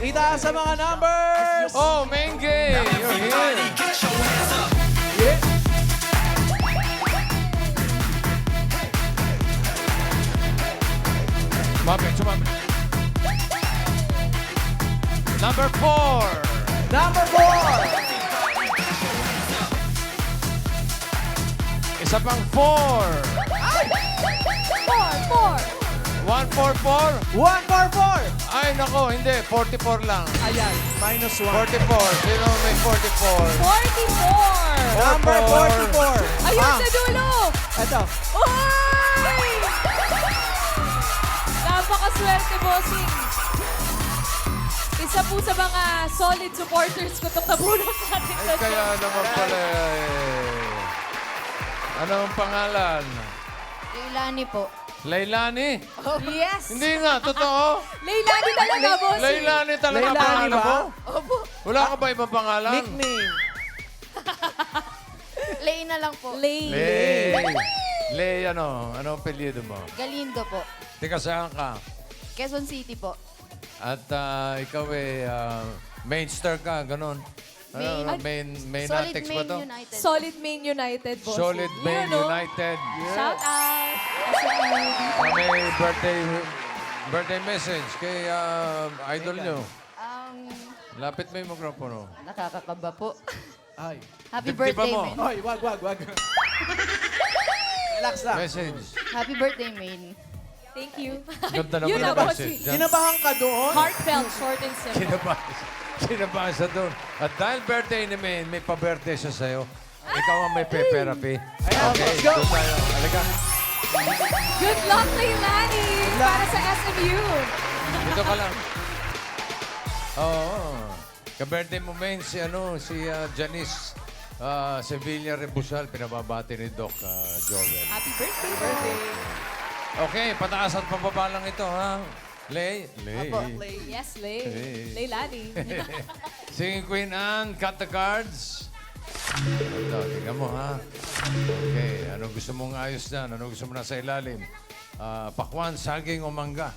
Itaas sa mga numbers! Oh, main game! You're here! Yeah. Sumabit. Number 4! Number 4! Isa pang 4! 144? 144! Ay, nako, hindi. 44 lang. Ayan, minus 1. 44. Sino may 44? 44! Number 44. Ayun sa dulo! Ito. Uy! Napakaswerte, bossing. Isa po sa mga solid supporters ko itong nabunot natin. Ay, kaya naman pala Ano ang pangalan? Leilani po. Lailani? Yes! Hindi nga, totoo. Leilani talaga, bossing. Lailani talaga ang Leilani pangalan ba? mo? Opo. Wala ka ba ibang pangalan? Nickname. Leina lang po. Lay. Lay, ano? Ano ang apelyido mo? Galindo po. Tika saan ka? Quezon City po. At ikaw main star ka, ganun. Main Solid Atex ba Main to? United. Solid Main United, bossing. Solid Main Yun, no? United. Shout out. May birthday message kay idol nyo. Lapit mo yung mikropono. Nakakakaba po. Ay. Happy Dibdiba birthday, mo. Main. Ay, wag. Relax lang. Message. Happy birthday, Main. Thank you. Ganda naman Yun yung na, message. bossing. Kinabahan ka doon? Heartfelt, short and simple. Kinabahan sa doon. At dahil birthday ni Main, may pa-birthday siya sa'yo. Ikaw ang may pe-therapy. Ayan, Okay, let's go. doon tayo. Halika. Good luck, Leilani, para sa SMU. Dito ka lang. Oo. Ka-birthday mo, Main, si Janice Sevilla Rebusal, pinababati ni Doc Jovel. Happy birthday. Okay, pataas at pababa lang ito, ha? Lay. Yes, Lay. Hey. Leilani. Singing Queen Anne, cut the cards. Ito, tingnan mo, ha? Okay, ano gusto mong ayos dyan? Ano gusto mo nasa ilalim? Pakwan, saging o mangga?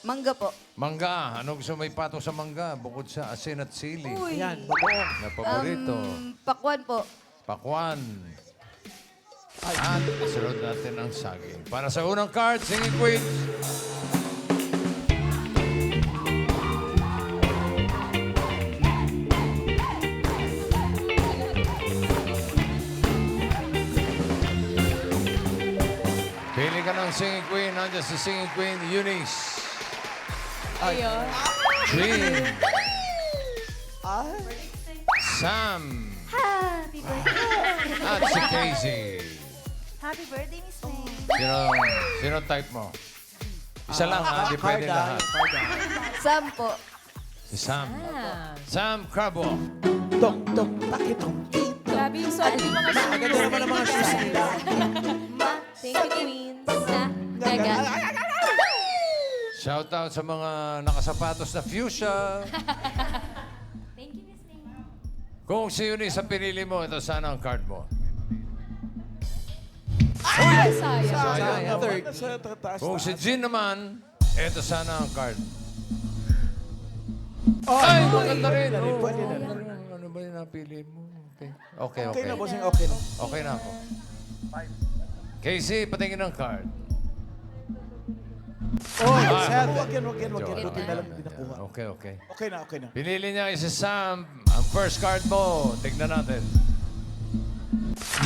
Mangga po. Mangga. Ano gusto mo ipato sa mangga? Bukod sa asin at sili. Uy. Ayan, bagoong. Na paborito. Pakwan po. Pakwan. At sunod natin ang saging. Para sa unang card, Singing Queens. Pili ka ng Singing Queen. Nandiyan si Singing Queen, Eunice. Ayun. Jean. Ay. Sam. Happy birthday. At si Casey. Happy birthday, Miss May. Sino type mo? Isa lang, ha? Di pwede lahat. Sam po. Si Sam. Ah. Sam Crabo. Tok, takitong. Grabe yung solid yung mga shoes. Maganda naman ang mga shoes nila. Thank you, Queens. Gaga. Shout out sa mga nakasapatos na fuchsia. Thank you, Miss May. Kung si Eunice ang pinili mo, ito sana ang card mo. Ay, sayang. Sayang. Third. Sa taas. Kung si Jean naman, ito sana ang card. Oh, Ay, maganda rin. Pwede na rin. Ano ba yung napili mo? Okay. Okay na, bossing. Okay na. Okay na ako. Casey, patingin ang card. Oh, Ah. wag yan. Buti na lang hindi nakuha. Okay. Okay na. Pinili niya si Sam. Ang first card mo. Tignan natin.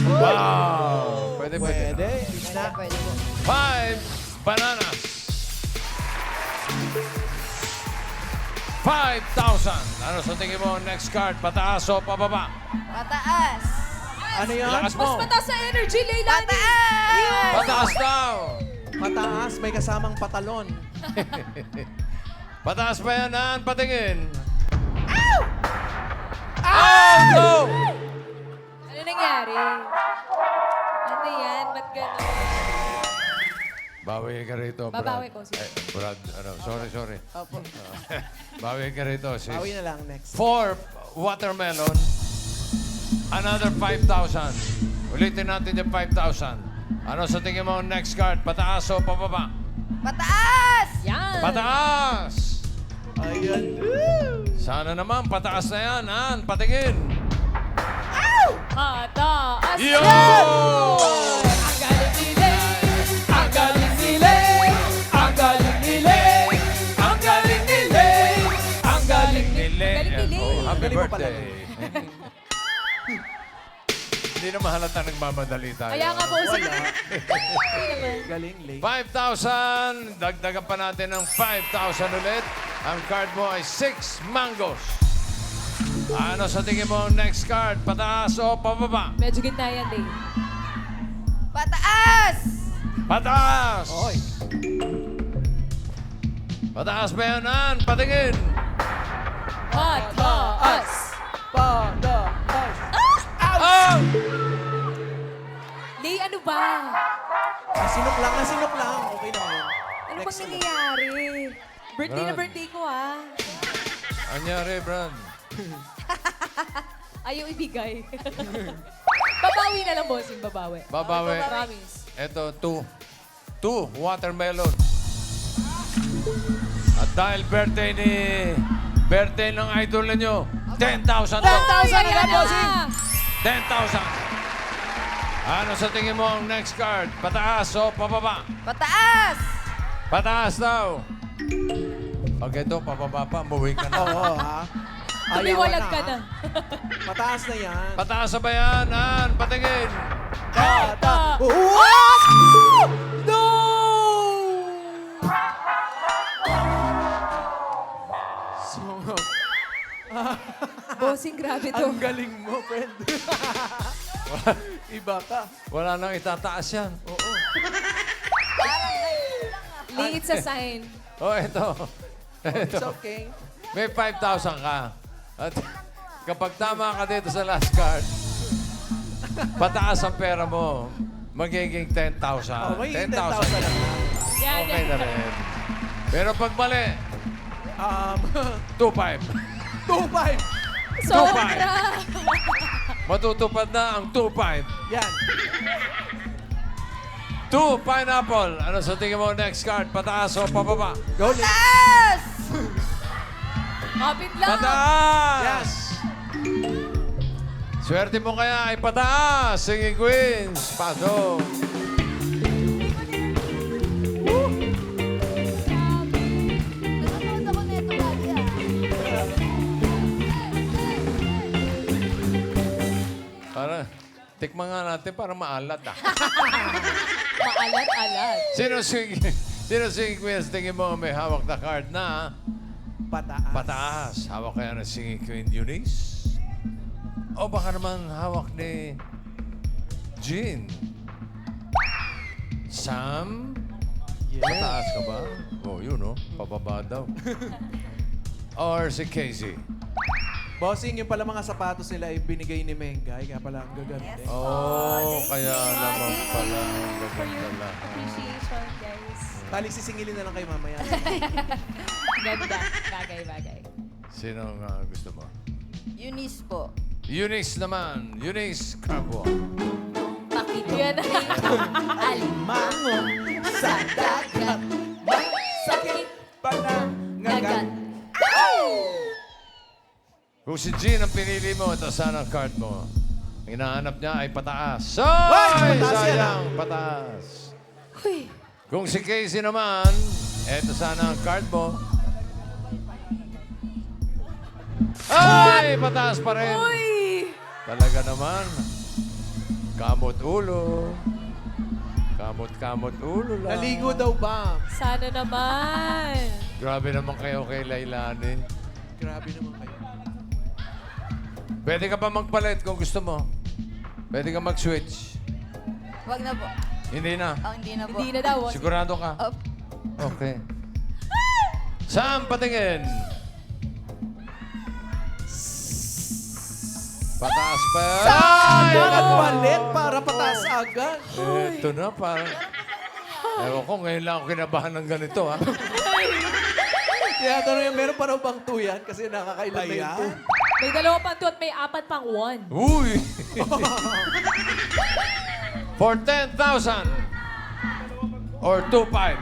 Wow! Pwede. Pwede. Na. Pwede po. 5 bananas. 5,000. Ano sa tingin mo? Next card. Pataas o pababa? Pataas. Ano yan? Lakas Mas mo. mataas sa energy, Leilani. Pataas! Pataas daw. Mataas, may kasamang patalon. Pataas pa yan, Ann. Patingin. Ow! Oh, no! Ano nangyari? Ano yan? Ba't gano'n? Bawi ka rito, Brad. Babawi ko, sige. Brad, sorry. Opo. Bawi ka rito, sis. Bawi na lang next. 4 watermelon. Another 5,000. Ulitin natin yung 5,000. Ano sa tingin mo next card? Pataas o pababa? Pataas! Yan. Pataas! Ayan. Sana naman, pataas na yan, Ann. Patingin. Pataas. Yo! Ang galing nila. Ang galing nila. Ang galing nila. Ang galing nila! Ang galing nila! Galing nila. Oh, happy Galing mo pala. birthday. Hindi na mahalata nagmamadali tayo. Kaya nga po, Wala. Galing, Lay. 5,000. Dagdagan pa natin ng 5,000 ulit. Ang card mo ay 6 mangoes. Ano sa tingin mo ang next card? Pataas o pababa? medyo gitna yan, Day. Pataas! Pataas! Oy. Pataas ba yan, Ann? Patingin! Pataas. Pataas. Oh! Day, ano ba? Nasinok lang. Okay na yun. Ano Next bang ulit. nangyayari? Birthday na Brad. birthday ko, ah. Anyari, Brad? Ayaw ibigay. Babawi na lang, bossing. Babawi. Babawi. Promise. Ito, 2 watermelon. At dahil birthday ng idol ninyo, 10,000 to. 10,000 na Ayan bossing. 10,000. Ano sa tingin mo ang next card? Pataas o pababa? Pataas! Pataas daw. Pag ito, pababa pa, umuwi ka na. Oo, ha? Tumiwalag ka na. Mataas na yan. Pataas na ba yan, Ann? Patingin. Pataas. No! So, Bossing, grabe to. ang galing mo, friend. Iba ka. Wala nang itataas yan. Oo. Lee, it's a sign. Oh, ito. It's okay. May 5,000 ka. At kapag tama ka dito sa last card, pataas ang pera mo, magiging 10,000. Oh, may 10,000 10,000. lang. Yan, Okay yan. na rin. Pero pag mali, 2,500. 2.5. Sobra. Matutupad na ang 2,500. Yan. 2 pineapple. Ano sa tingin mo next card? Pataas o pababa? Go, Lay. Pataas! Kapit lang. Pataas! Swerte mo kaya ay pataas. Singing Queens. Pasok. Nanonood ako neto lagi Para, tikman nga natin para maalat ah. Maalat-alat. Sino singing Queens tingin mo may hawak na card na Pataas. pataas? Hawak kaya ng singing Queen Eunice? O baka naman hawak ni Jean? Sam? Yes. Pataas ka ba? Oh, yun oh. Pababa daw. Or si Casey? Bossing, yung pala mga sapatos nila ay binigay ni Mengay. Kaya pala ang gaganda. Oh, kaya naman pala. Ang For your gaganda. appreciation, guys. Tali, sisingilin na lang kayo mamaya. Ganda. Bagay-bagay. Sino ang gusto mo? Eunice po. Eunice naman. Eunice Carbo. Pakito yan ay Alimango sa dagat. Sakit pa ng ngagat. Kung si Jean ang pinili mo, ito sana ang card mo. Ang hinahanap niya ay pataas. Ay, Ay, pataas yan, sayang, pataas. Uy. Kung si Casey naman, ito sana ang card mo. Ay, pataas pa rin. Uy. Talaga naman. Kamot ulo. Kamot ulo lang. Naligo daw ba? Sana naman. Grabe naman kayo kay Lailani. Grabe naman kayo. Pwede ka pa magpalit kung gusto mo. Pwede ka mag-switch. Wag na po. Hindi na. Oh, hindi na po. Hindi na daw. bossing. Sigurado ka? Up. Okay. Sam, patingin. Pataas pa. Ay! Nagpalit para pataas agad. Ito na, parang... Ewan ko, ngayon lang ako kinabahan ng ganito, ha? Kaya tanong yung meron pa raw bang 2 yan? Kasi nakakailan na yung 2. May 2 pang 2 at may 4 pang 1. Uy! For 10,000 or 2,500.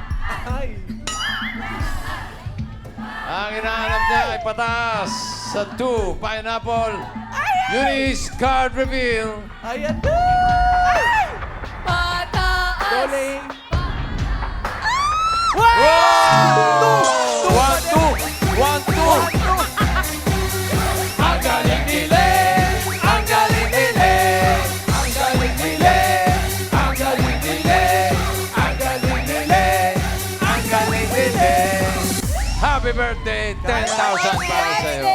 Ay. hinahanap niya ay pataas sa 2, pineapple. Eunice, card reveal. Ayan na! Pataas! Rolling! Wow! 1, 2! 1, 2! Ang galing nila! Ang galing nila! Ang galing nila! Ang galing nila! Ang galing nila! Ang galing nila! Happy birthday! 10,000 para sa'yo.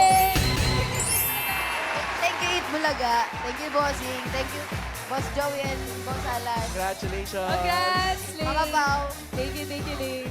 Thank you, Eat Bulaga. Thank you, Bossing. Thank you, Boss Joey and Boss Alan. Congratulations! Congrats, Ling. Mga pao. Thank you, Ling.